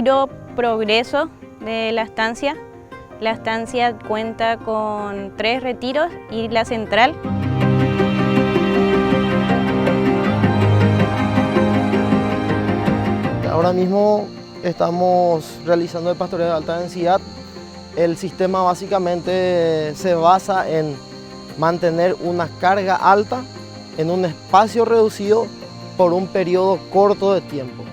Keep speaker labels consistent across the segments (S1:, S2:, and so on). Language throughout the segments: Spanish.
S1: puro progreso de la estancia. La estancia cuenta con 3 retiros y la central.
S2: Ahora mismo estamos realizando el pastoreo de alta densidad. El sistema básicamente se basa en mantener una carga alta en un espacio reducido por un periodo corto de tiempo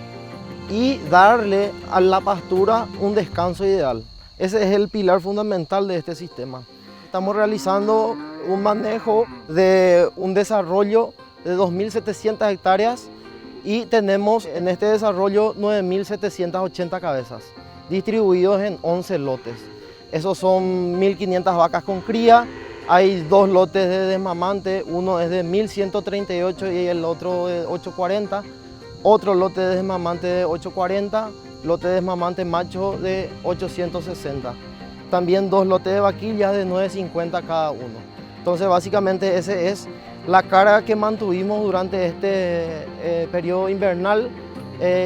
S2: y darle a la pastura un descanso ideal. Ese es el pilar fundamental de este sistema. Estamos realizando un manejo de un desarrollo de 2.700 hectáreas y tenemos en este desarrollo 9.780 cabezas distribuidos en 11 lotes. Esos son 1.500 vacas con cría, hay 2 lotes de desmamante, uno es de 1.138 y el otro de 840, otro lote de desmamante de 840, lote de desmamante macho de 860. También 2 lotes de vaquillas de 950 cada uno. Entonces básicamente esa es la carga que mantuvimos durante este periodo invernal.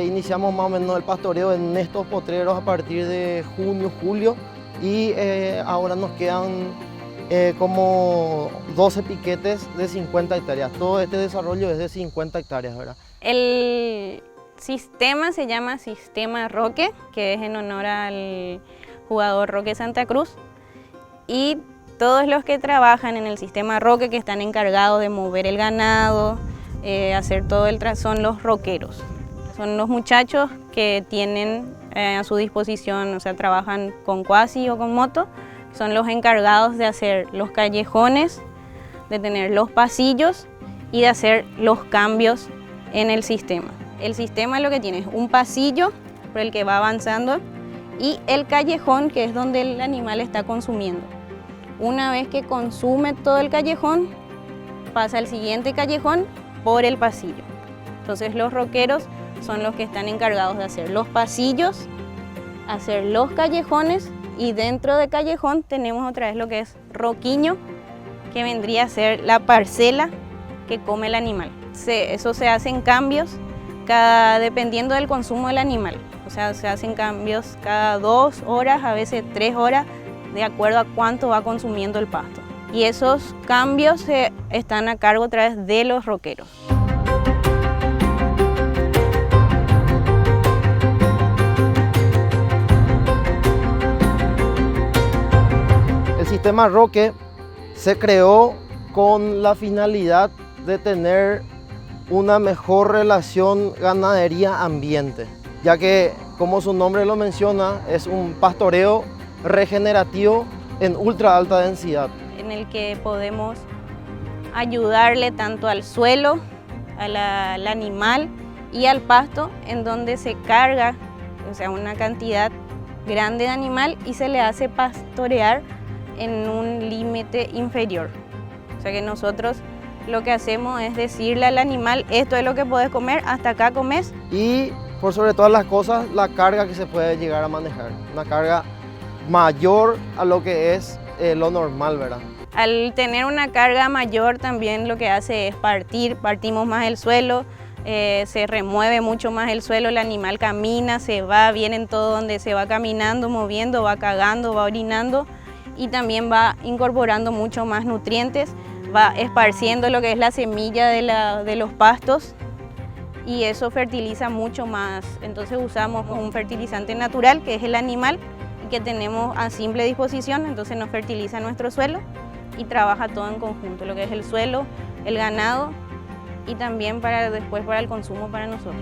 S2: Iniciamos más o menos el pastoreo en estos potreros a partir de junio, julio y ahora nos quedan como 12 piquetes de 50 hectáreas. Todo este desarrollo es de 50 hectáreas, ¿verdad?
S1: El sistema se llama Sistema Roque, que es en honor al jugador Roque Santa Cruz. Y todos los que trabajan en el Sistema Roque, que están encargados de mover el ganado, hacer todo el son los roqueros. Son los muchachos que tienen a su disposición, o sea, trabajan con cuasi o con moto, son los encargados de hacer los callejones, de tener los pasillos y de hacer los cambios en el sistema. El sistema lo que tiene es un pasillo por el que va avanzando y el callejón, que es donde el animal está consumiendo. Una vez que consume todo el callejón, pasa al siguiente callejón por el pasillo. Entonces los roqueros son los que están encargados de hacer los pasillos, hacer los callejones y dentro de callejón tenemos otra vez lo que es roquiño, que vendría a ser la parcela que come el animal. Eso se hacen cambios dependiendo del consumo del animal. O sea, se hacen cambios cada 2 horas, a veces 3 horas, de acuerdo a cuánto va consumiendo el pasto. Y esos cambios están a cargo otra vez de los roqueros.
S2: El sistema Roque se creó con la finalidad de tener una mejor relación ganadería-ambiente, ya que, como su nombre lo menciona, es un pastoreo regenerativo en ultra alta densidad.
S1: En el que podemos ayudarle tanto al suelo, al animal y al pasto, en donde se carga, o sea, una cantidad grande de animal y se le hace pastorear en un límite inferior. O sea que nosotros lo que hacemos es decirle al animal, esto es lo que podés comer, hasta acá comes.
S2: Y por sobre todas las cosas, la carga que se puede llegar a manejar, una carga mayor a lo que es lo normal, ¿verdad?
S1: Al tener una carga mayor también lo que hace es partimos más el suelo, se remueve mucho más el suelo, el animal camina, se va bien en todo donde se va caminando, moviendo, va cagando, va orinando y también va incorporando mucho más nutrientes, va esparciendo lo que es la semilla de los pastos y eso fertiliza mucho más. Entonces usamos un fertilizante natural que es el animal y que tenemos a simple disposición, entonces nos fertiliza nuestro suelo y trabaja todo en conjunto, lo que es el suelo, el ganado y también después para el consumo para nosotros.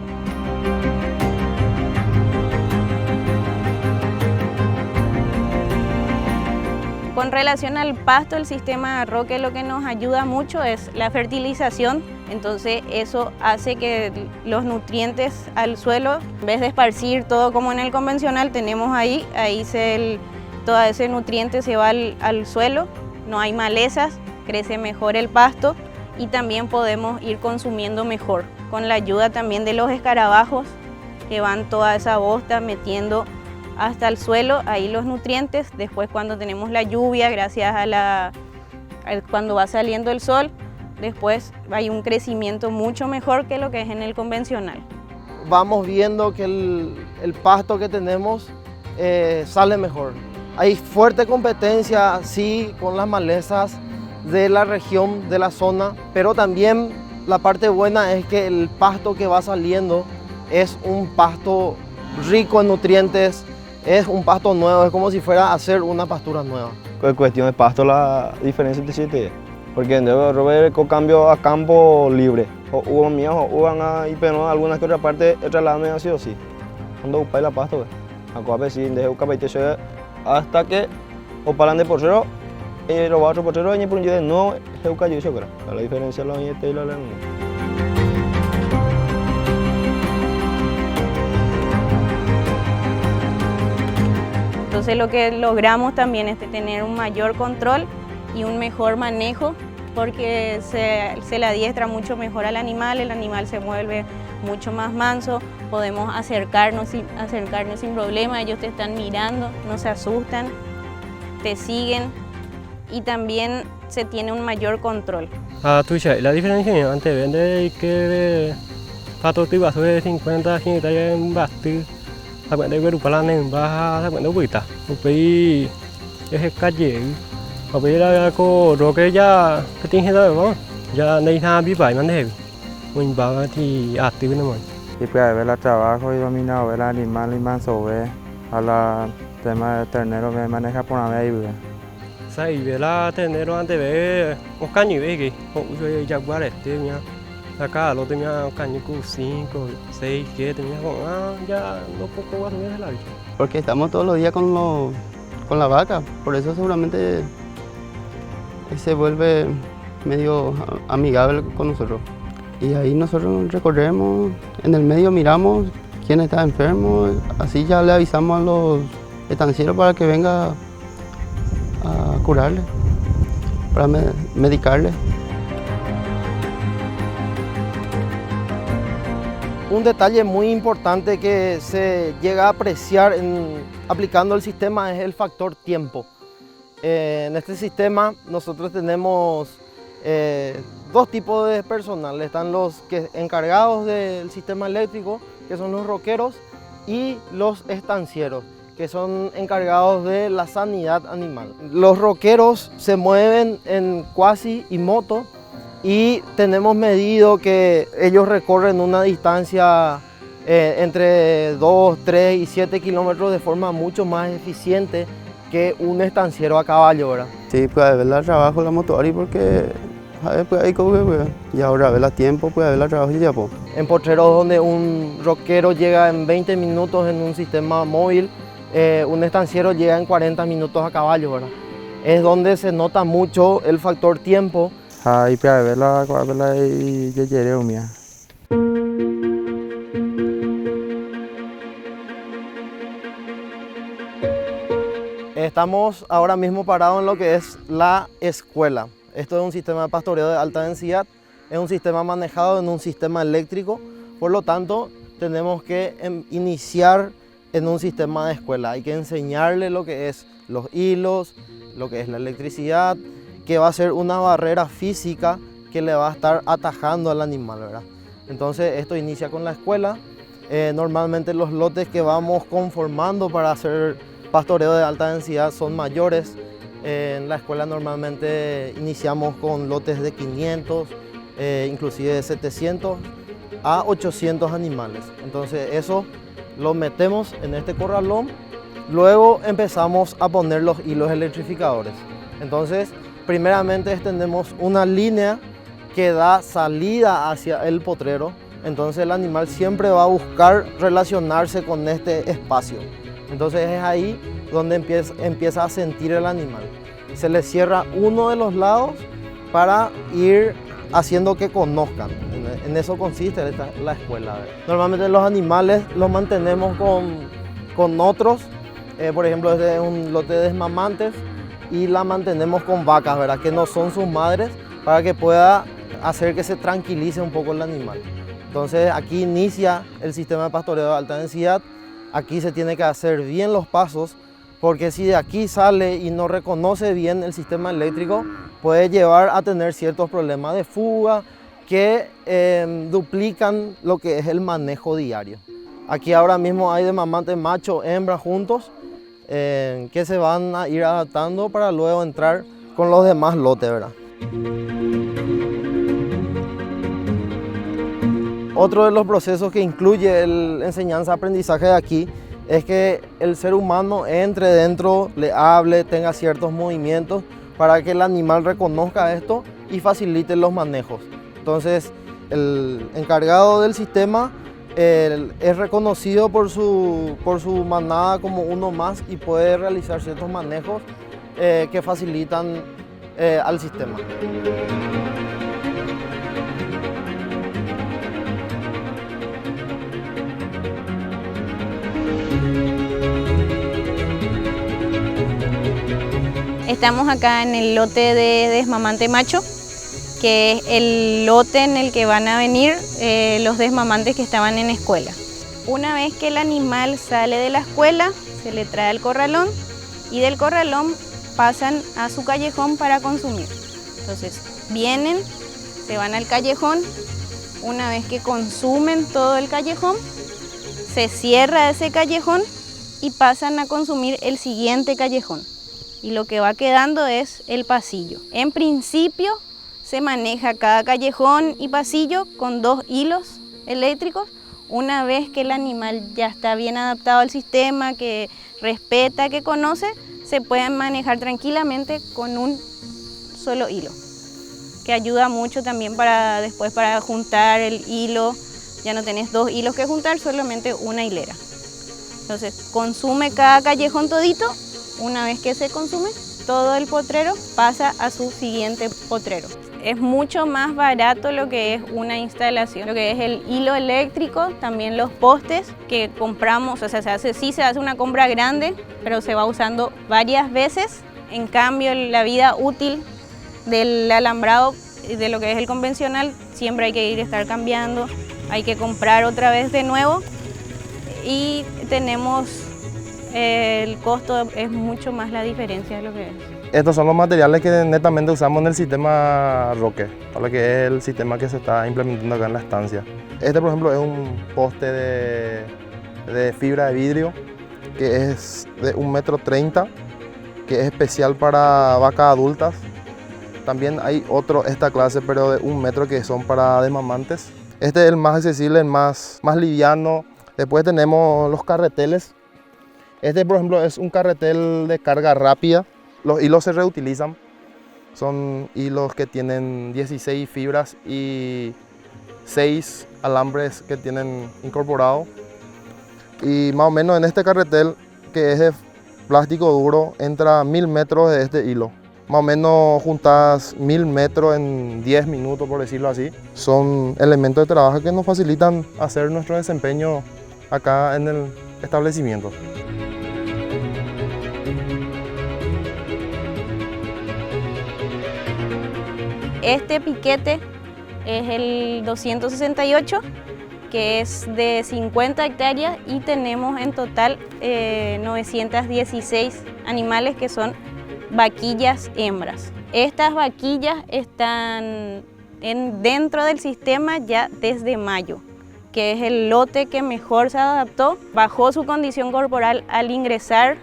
S1: Con relación al pasto, el sistema Roque lo que nos ayuda mucho es la fertilización, entonces eso hace que los nutrientes al suelo, en vez de esparcir todo como en el convencional, tenemos ahí todo ese nutriente se va al suelo, no hay malezas, crece mejor el pasto y también podemos ir consumiendo mejor, con la ayuda también de los escarabajos que van toda esa bosta metiendo hasta el suelo, ahí los nutrientes. Después cuando tenemos la lluvia, gracias a cuando va saliendo el sol, después hay un crecimiento mucho mejor que lo que es en el convencional.
S2: Vamos viendo que el pasto que tenemos sale mejor. Hay fuerte competencia, sí, con las malezas de la región, de la zona, pero también la parte buena es que el pasto que va saliendo es un pasto rico en nutrientes, es un pasto nuevo, es como si fuera a hacer una pastura nueva.
S3: En cuestión de pasto, la diferencia entre siete, porque en cambio a campo libre, o hubo mías o hubo y pero algunas que otra parte trasladarme así o sí. Cuando upay la pasto, a sí, desde un capítulo hasta que o paran de porcero, lo va a otro porcero y por un día no es un callo, yo creo. La diferencia es la y la lengua.
S1: Entonces lo que logramos también es tener un mayor control y un mejor manejo, porque se le adiestra mucho mejor al animal, el animal se vuelve mucho más manso, podemos acercarnos sin problema, ellos te están mirando, no se asustan, te siguen y también se tiene un mayor control.
S4: La diferencia antes vende que pato tipo de 50 gente en basti. Các bạn đây với đủ plan này và các bạn đâu bị ta một cái calle ở bên là cô rồi cái giá cái tiếng hết rồi không giá này ha bị bảy vấn đề mình bảo thì từ bên này
S5: y pues ver la trabajo y dominado ver el animal y manso ve a la tema de ternero me maneja por una vez y
S4: sai về là ternero antes về một cái như vậy kì hộ rồi giặc quá đẹp tiêu nhá. Acá lo tenía caño 5, 6, 7, ya no poco más de la vida.
S6: Porque estamos todos los días con la vaca, por eso seguramente se vuelve medio amigable con nosotros. Y ahí nosotros recorremos, en el medio miramos quién está enfermo, así ya le avisamos a los estancieros para que venga a curarle, para medicarle.
S2: Un detalle muy importante que se llega a apreciar aplicando el sistema es el factor tiempo. En este sistema nosotros tenemos dos tipos de personal. Están los encargados del sistema eléctrico, que son los roqueros, y los estancieros, que son encargados de la sanidad animal. Los roqueros se mueven en cuasi y moto, y tenemos medido que ellos recorren una distancia entre 2, 3 y 7 kilómetros de forma mucho más eficiente que un estanciero a caballo, ¿verdad?
S6: Sí, puede ver el trabajo de la motora porque y ahora ver el tiempo, puede ver el trabajo y ya pues.
S2: En potreros donde un roquero llega en 20 minutos en un sistema móvil, un estanciero llega en 40 minutos a caballo, ¿verdad? Es donde se nota mucho el factor tiempo.
S5: y pues verla y ya llegué mía.
S2: Estamos ahora mismo parados en lo que es la escuela. Esto es un sistema de pastoreo de alta densidad, es un sistema manejado en un sistema eléctrico, por lo tanto tenemos que iniciar en un sistema de escuela. Hay que enseñarle lo que es los hilos, lo que es la electricidad, que va a ser una barrera física que le va a estar atajando al animal, ¿verdad? Entonces esto inicia con la escuela. Normalmente los lotes que vamos conformando para hacer pastoreo de alta densidad son mayores. En la escuela normalmente iniciamos con lotes de 500, inclusive de 700 a 800 animales. Entonces eso lo metemos en este corralón. Luego empezamos a poner los hilos electrificadores. Entonces primeramente tenemos una línea que da salida hacia el potrero. Entonces el animal siempre va a buscar relacionarse con este espacio. Entonces es ahí donde empieza a sentir el animal. Se le cierra uno de los lados para ir haciendo que conozcan. En eso consiste la escuela. Normalmente los animales los mantenemos con otros. Por ejemplo, este es un lote de desmamantes y la mantenemos con vacas, ¿verdad? Que no son sus madres, para que pueda hacer que se tranquilice un poco el animal. Entonces aquí inicia el sistema de pastoreo de alta densidad. Aquí se tiene que hacer bien los pasos, porque si de aquí sale y no reconoce bien el sistema eléctrico, puede llevar a tener ciertos problemas de fuga que duplican lo que es el manejo diario. Aquí ahora mismo hay desmamantes macho, hembra juntos que se van a ir adaptando para luego entrar con los demás lotes, ¿verdad? Otro de los procesos que incluye el enseñanza-aprendizaje de aquí es que el ser humano entre dentro, le hable, tenga ciertos movimientos para que el animal reconozca esto y facilite los manejos. Entonces, el encargado del sistema es reconocido por su manada como uno más y puede realizar ciertos manejos que facilitan al sistema.
S1: Estamos acá en el lote de desmamante macho, que es el lote en el que van a venir los desmamantes que estaban en escuela. Una vez que el animal sale de la escuela, se le trae al corralón y del corralón pasan a su callejón para consumir. Entonces vienen, se van al callejón, una vez que consumen todo el callejón, se cierra ese callejón y pasan a consumir el siguiente callejón. Y lo que va quedando es el pasillo. En principio se maneja cada callejón y pasillo con 2 hilos eléctricos. Una vez que el animal ya está bien adaptado al sistema, que respeta, que conoce, se pueden manejar tranquilamente con un solo hilo, que ayuda mucho también para después para juntar el hilo. Ya no tenés 2 hilos que juntar, solamente una hilera. Entonces consume cada callejón todito. Una vez que se consume, todo el potrero pasa a su siguiente potrero. Es mucho más barato lo que es una instalación, lo que es el hilo eléctrico, también los postes que compramos, o sea, sí se hace una compra grande, pero se va usando varias veces. En cambio, la vida útil del alambrado, de lo que es el convencional, siempre hay que estar cambiando, hay que comprar otra vez de nuevo y tenemos... el costo es mucho más la diferencia de lo que es.
S7: Estos son los materiales que netamente usamos en el sistema Roque, para lo que es el sistema que se está implementando acá en la estancia. Este, por ejemplo, es un poste de fibra de vidrio que es de 1,30 m, que es especial para vacas adultas. También hay otro, esta clase, pero de 1 metro, que son para desmamantes. Este es el más accesible, el más liviano. Después tenemos los carreteles. Este, por ejemplo, es un carretel de carga rápida. Los hilos se reutilizan. Son hilos que tienen 16 fibras y 6 alambres que tienen incorporado. Y más o menos en este carretel, que es de plástico duro, entra 1000 metros de este hilo. Más o menos juntas 1000 metros en 10 minutos, por decirlo así. Son elementos de trabajo que nos facilitan hacer nuestro desempeño acá en el establecimiento.
S1: Este piquete es el 268, que es de 50 hectáreas y tenemos en total 916 animales que son vaquillas hembras. Estas vaquillas están dentro del sistema ya desde mayo, que es el lote que mejor se adaptó, bajó su condición corporal al ingresar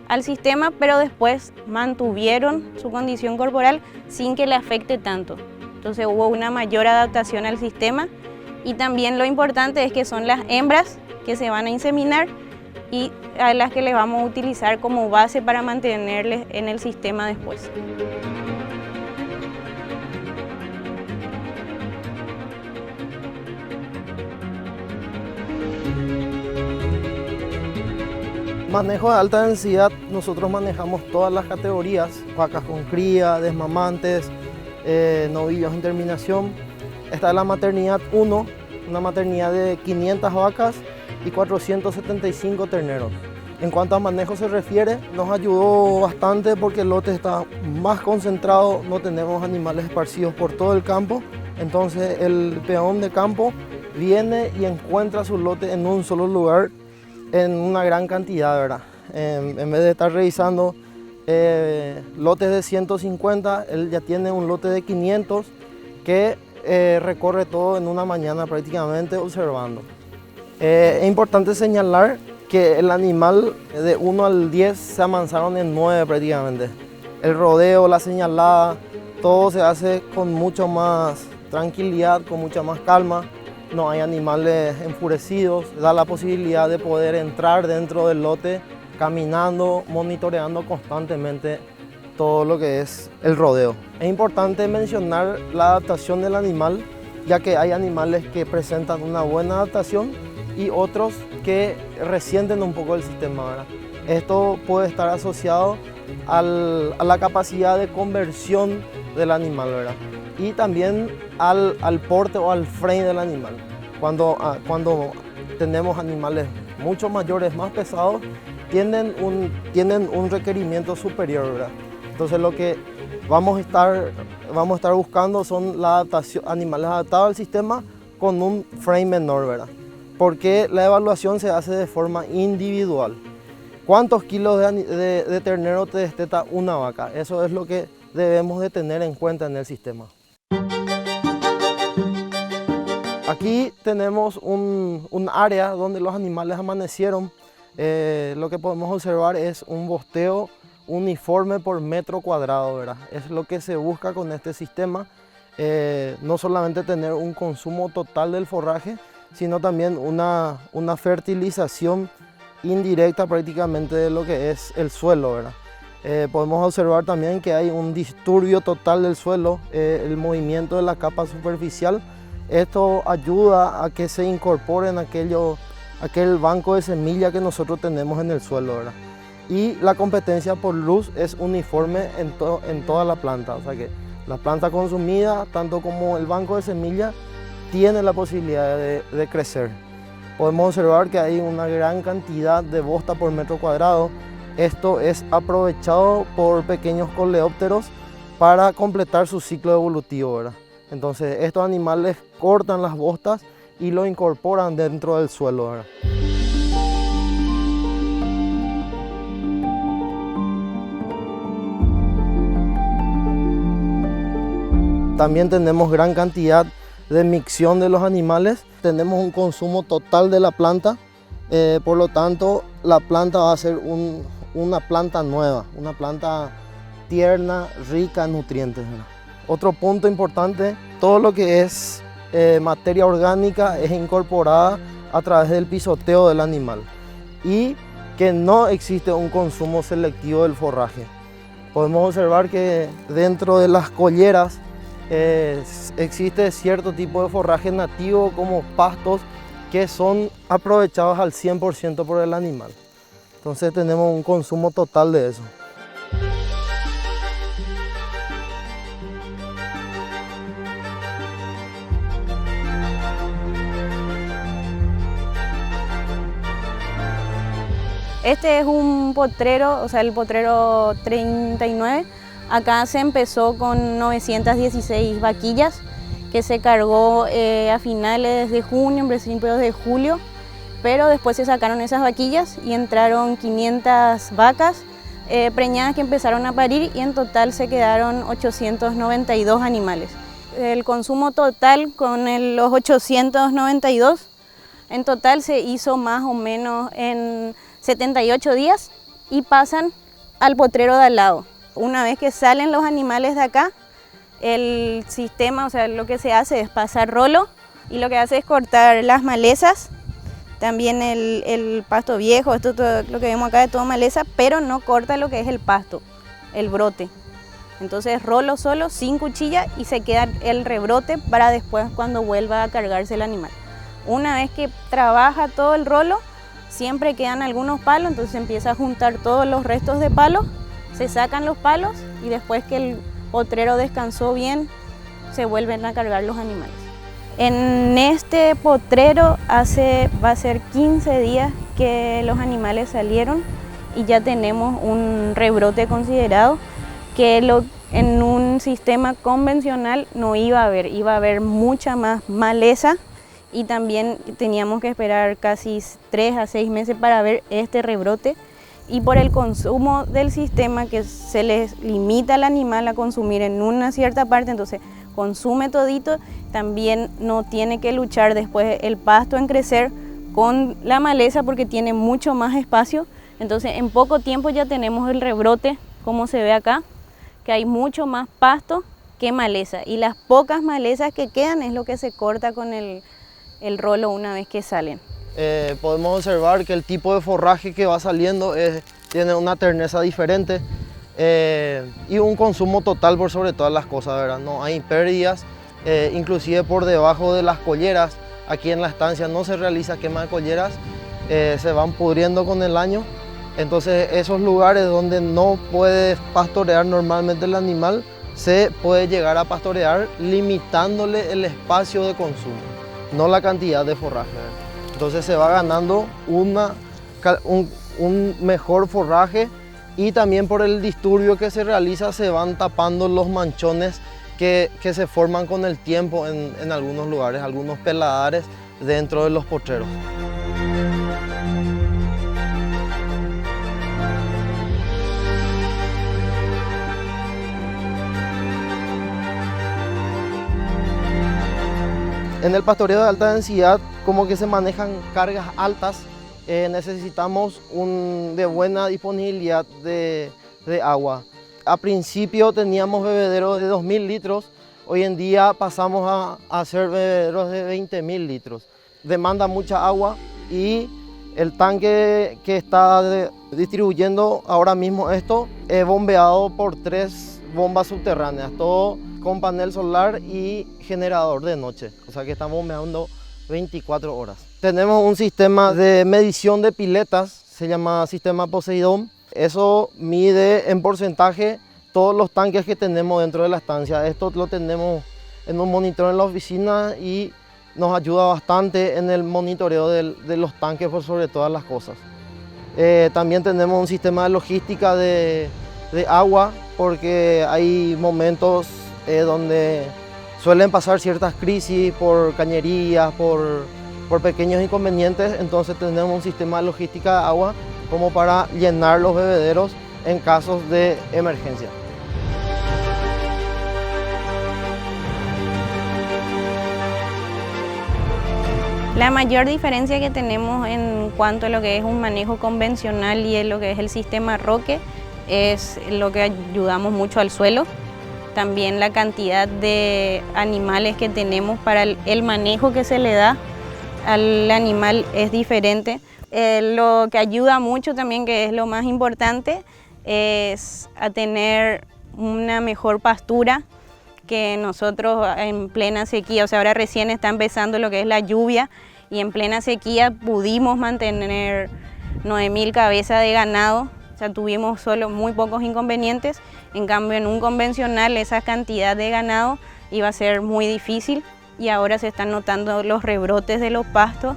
S1: al sistema, pero después mantuvieron su condición corporal sin que le afecte tanto. Entonces hubo una mayor adaptación al sistema y también lo importante es que son las hembras que se van a inseminar y a las que les vamos a utilizar como base para mantenerles en el sistema después.
S2: Manejo de alta densidad, nosotros manejamos todas las categorías, vacas con cría, desmamantes, novillos en terminación. Esta es la maternidad 1, una maternidad de 500 vacas y 475 terneros. En cuanto a manejo se refiere, nos ayudó bastante porque el lote está más concentrado, no tenemos animales esparcidos por todo el campo, entonces el peón de campo viene y encuentra su lote en un solo lugar, en una gran cantidad, ¿verdad? En vez de estar revisando lotes de 150, él ya tiene un lote de 500 que recorre todo en una mañana prácticamente observando. Es importante señalar que el animal de 1 al 10 se amansaron en 9 prácticamente. El rodeo, la señalada, todo se hace con mucho más tranquilidad, con mucha más calma. No hay animales enfurecidos, da la posibilidad de poder entrar dentro del lote caminando, monitoreando constantemente todo lo que es el rodeo. Es importante mencionar la adaptación del animal, ya que hay animales que presentan una buena adaptación y otros que resienten un poco el sistema, ¿verdad? Esto puede estar asociado a la capacidad de conversión del animal, ¿verdad? Y también al porte o al frame del animal. Cuando tenemos animales mucho mayores, más pesados, tienen un requerimiento superior, ¿verdad? Entonces lo que vamos a estar buscando son animales adaptados al sistema con un frame menor, ¿verdad? Porque la evaluación se hace de forma individual. ¿Cuántos kilos de ternero te desteta una vaca? Eso es lo que debemos de tener en cuenta en el sistema. Aquí tenemos un área donde los animales amanecieron. Lo que podemos observar es un bosteo uniforme por metro cuadrado, ¿verdad? Es lo que se busca con este sistema, no solamente tener un consumo total del forraje, sino también una fertilización indirecta prácticamente de lo que es el suelo, ¿verdad? Podemos observar también que hay un disturbio total del suelo, el movimiento de la capa superficial. Esto ayuda a que se incorporen aquel banco de semilla que nosotros tenemos en el suelo, ¿verdad? Y la competencia por luz es uniforme en toda la planta, o sea que la planta consumida, tanto como el banco de semilla, tiene la posibilidad de crecer. Podemos observar que hay una gran cantidad de bosta por metro cuadrado. Esto es aprovechado por pequeños coleópteros para completar su ciclo evolutivo, ¿verdad? Entonces estos animales cortan las bostas y lo incorporan dentro del suelo, ¿verdad? También tenemos gran cantidad de micción de los animales. Tenemos un consumo total de la planta, por lo tanto la planta va a ser una planta nueva, una planta tierna, rica en nutrientes, ¿verdad? Otro punto importante, todo lo que es materia orgánica es incorporada a través del pisoteo del animal y que no existe un consumo selectivo del forraje. Podemos observar que dentro de las colleras existe cierto tipo de forraje nativo como pastos que son aprovechados al 100% por el animal. Entonces tenemos un consumo total de eso.
S1: Este es un potrero, o sea, el potrero 39. Acá se empezó con 916 vaquillas que se cargó a finales de junio, en principios de julio, pero después se sacaron esas vaquillas y entraron 500 vacas preñadas que empezaron a parir y en total se quedaron 892 animales. El consumo total con los 892, en total se hizo más o menos en 78 días y pasan al potrero de al lado. Una vez que salen los animales de acá, el sistema, o sea, lo que se hace es pasar rolo y lo que hace es cortar las malezas, también el pasto viejo, esto todo lo que vemos acá es todo maleza, pero no corta lo que es el pasto, el brote. Entonces rolo solo, sin cuchilla y se queda el rebrote para después cuando vuelva a cargarse el animal. Una vez que trabaja todo el rolo, siempre quedan algunos palos, entonces se empieza a juntar todos los restos de palos, se sacan los palos y después que el potrero descansó bien, se vuelven a cargar los animales. En este potrero va a ser 15 días que los animales salieron y ya tenemos un rebrote considerado que en un sistema convencional no iba a haber mucha más maleza y también teníamos que esperar casi 3 a 6 meses para ver este rebrote. Y por el consumo del sistema que se les limita al animal a consumir en una cierta parte, entonces consume todito, también no tiene que luchar después el pasto en crecer con la maleza porque tiene mucho más espacio. Entonces en poco tiempo ya tenemos el rebrote, como se ve acá, que hay mucho más pasto que maleza. Y las pocas malezas que quedan es lo que se corta con el rolo una vez que salen.
S2: Podemos observar que el tipo de forraje que va saliendo tiene una terneza diferente y un consumo total por sobre todas las cosas, ¿verdad? No hay pérdidas, inclusive por debajo de las colleras. Aquí en la estancia no se realiza quema de colleras, se van pudriendo con el año. Entonces esos lugares donde no puede pastorear normalmente el animal, se puede llegar a pastorear limitándole el espacio de consumo, no la cantidad de forraje. Entonces se va ganando un mejor forraje y también por el disturbio que se realiza se van tapando los manchones que se forman con el tiempo en algunos lugares, algunos peladares dentro de los potreros. En el pastoreo de alta densidad, como que se manejan cargas altas, necesitamos de buena disponibilidad de agua. A principio teníamos bebederos de 2.000 litros, hoy en día pasamos a hacer bebederos de 20.000 litros. Demanda mucha agua y el tanque que está distribuyendo ahora mismo esto es bombeado por 3 bombas subterráneas, todo con panel solar y generador de noche, o sea que estamos bombeando 24 horas. Tenemos un sistema de medición de piletas, se llama sistema Poseidón. Eso mide en porcentaje todos los tanques que tenemos dentro de la estancia. Esto lo tenemos en un monitor en la oficina y nos ayuda bastante en el monitoreo de los tanques por sobre todas las cosas. También tenemos un sistema de logística de agua porque hay momentos donde suelen pasar ciertas crisis por cañerías, por pequeños inconvenientes, entonces tenemos un sistema de logística de agua como para llenar los bebederos en casos de emergencia.
S1: La mayor diferencia que tenemos en cuanto a lo que es un manejo convencional y en lo que es el sistema Roque es lo que ayudamos mucho al suelo. También la cantidad de animales que tenemos para el manejo que se le da al animal es diferente. Lo que ayuda mucho también, que es lo más importante, es a tener una mejor pastura que nosotros en plena sequía, o sea, ahora recién está empezando lo que es la lluvia y en plena sequía pudimos mantener 9.000 cabezas de ganado, o sea, tuvimos solo muy pocos inconvenientes. En cambio, en un convencional esa cantidad de ganado iba a ser muy difícil y ahora se están notando los rebrotes de los pastos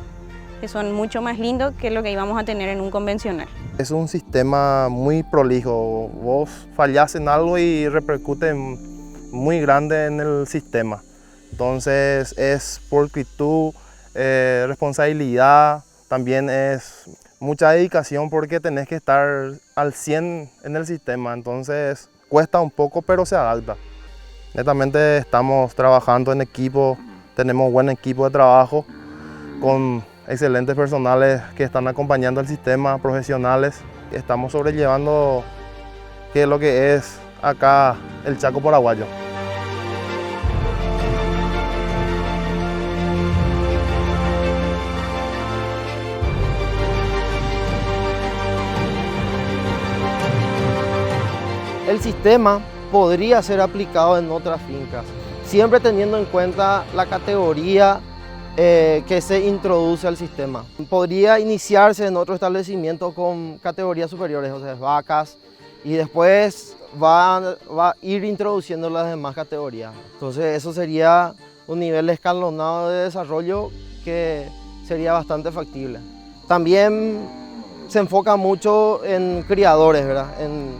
S1: que son mucho más lindos que lo que íbamos a tener en un convencional.
S7: Es un sistema muy prolijo, vos fallás en algo y repercute muy grande en el sistema. Entonces es pulcritud, responsabilidad, también es mucha dedicación porque tenés que estar al 100 en el sistema, entonces cuesta un poco pero se adapta. Netamente estamos trabajando en equipo, tenemos buen equipo de trabajo con excelentes personales que están acompañando el sistema, profesionales. Estamos sobrellevando qué es lo que es acá el Chaco paraguayo.
S2: El sistema podría ser aplicado en otras fincas, siempre teniendo en cuenta la categoría que se introduce al sistema. Podría iniciarse en otro establecimiento con categorías superiores, o sea, vacas, y después va a ir introduciendo las demás categorías. Entonces eso sería un nivel escalonado de desarrollo que sería bastante factible. También se enfoca mucho en criadores, ¿verdad? En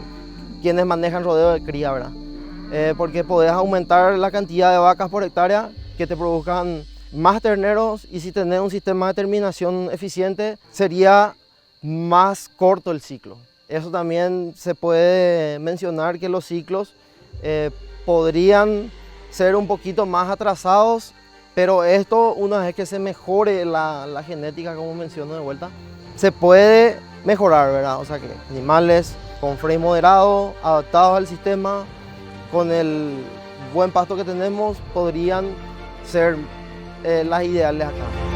S2: quienes manejan rodeo de cría, ¿verdad? Porque podés aumentar la cantidad de vacas por hectárea que te produzcan más terneros, y si tenés un sistema de terminación eficiente sería más corto el ciclo. Eso también se puede mencionar, que los ciclos podrían ser un poquito más atrasados, Pero esto, una vez que se mejore la genética, como menciono de vuelta, se puede mejorar, ¿verdad? O sea que animales con frame moderado, adaptados al sistema, con el buen pasto que tenemos, podrían ser las ideales acá.